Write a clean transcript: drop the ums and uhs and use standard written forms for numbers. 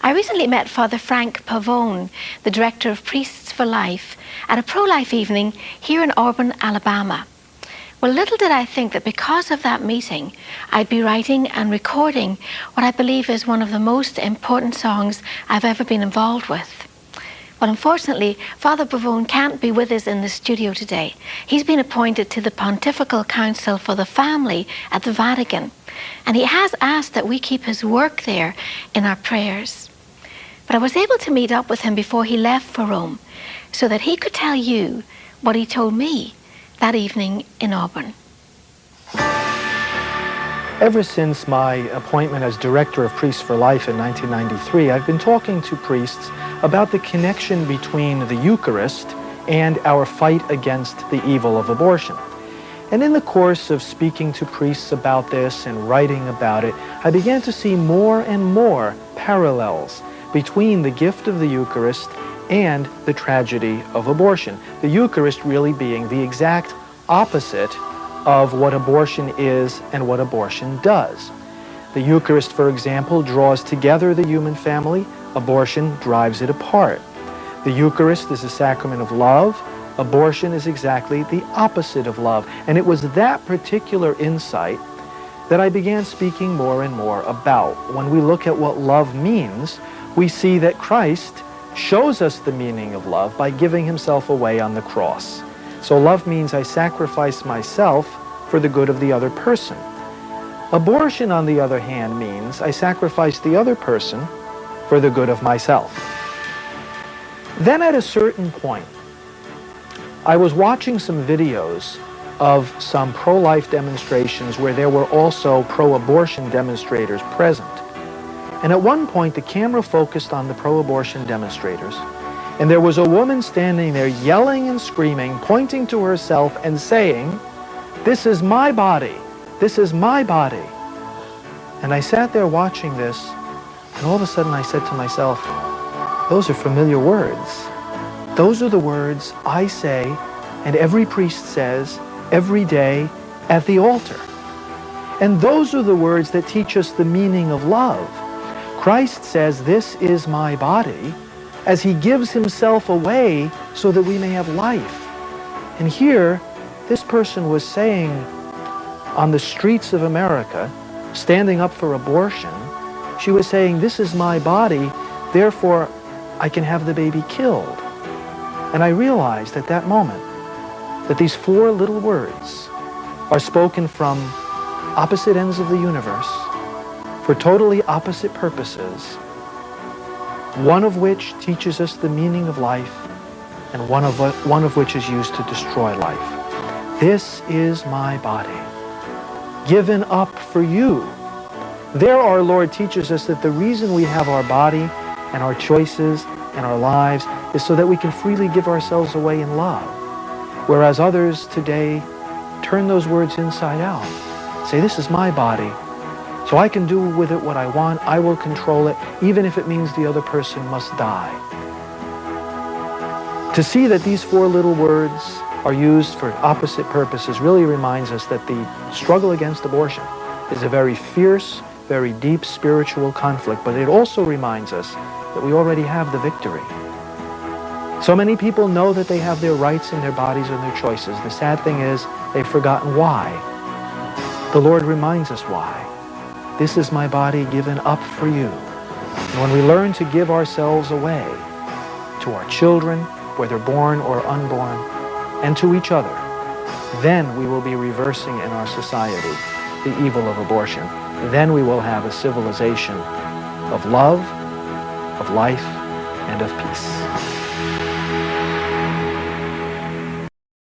I recently met Father Frank Pavone, the director of Priests for Life, at a pro-life evening here in Auburn, Alabama. Well, little did I think that because of that meeting, I'd be writing and recording what I believe is one of the most important songs I've ever been involved with. Well, unfortunately, Father Pavone can't be with us in the studio today. He's been appointed to the Pontifical Council for the Family at the Vatican, and he has asked that we keep his work there in our prayers. But I was able to meet up with him before he left for Rome so that he could tell you what he told me that evening in Auburn. Ever since my appointment as Director of Priests for Life in 1993, I've been talking to priests about the connection between the Eucharist and our fight against the evil of abortion. And in the course of speaking to priests about this and writing about it, I began to see more and more parallels between the gift of the Eucharist and the tragedy of abortion. The Eucharist really being the exact opposite of what abortion is and what abortion does. The Eucharist, for example, draws together the human family. Abortion drives it apart. The Eucharist is a sacrament of love. Abortion is exactly the opposite of love. And it was that particular insight that I began speaking more and more about. When we look at what love means, we see that Christ shows us the meaning of love by giving himself away on the cross. So love means I sacrifice myself for the good of the other person. Abortion, on the other hand, means I sacrifice the other person for the good of myself. Then at a certain point, I was watching some videos of some pro-life demonstrations where there were also pro-abortion demonstrators present. And at one point, the camera focused on the pro-abortion demonstrators, and there was a woman standing there yelling and screaming, pointing to herself and saying, "This is my body. This is my body." And I sat there watching this, and all of a sudden I said to myself, those are familiar words. Those are the words I say, and every priest says, every day at the altar. And those are the words that teach us the meaning of love. Christ says, "This is my body," as he gives himself away so that we may have life. And here, this person was saying on the streets of America, standing up for abortion, she was saying, "This is my body, therefore I can have the baby killed." And I realized at that moment that these four little words are spoken from opposite ends of the universe for totally opposite purposes, one of which teaches us the meaning of life and one of which is used to destroy life. This is my body, given up for you. There our Lord teaches us that the reason we have our body and our choices and our lives is so that we can freely give ourselves away in love. Whereas others today turn those words inside out. Say, "This is my body, so I can do with it what I want. I will control it, even if it means the other person must die." To see that these four little words are used for opposite purposes really reminds us that the struggle against abortion is a very fierce, very deep spiritual conflict, but it also reminds us that we already have the victory. So many people know that they have their rights in their bodies and their choices. The sad thing is they've forgotten why. The Lord reminds us why. This is my body given up for you. And when we learn to give ourselves away to our children, whether born or unborn, and to each other, then we will be reversing in our society the evil of abortion. Then we will have a civilization of love, of life, and of peace.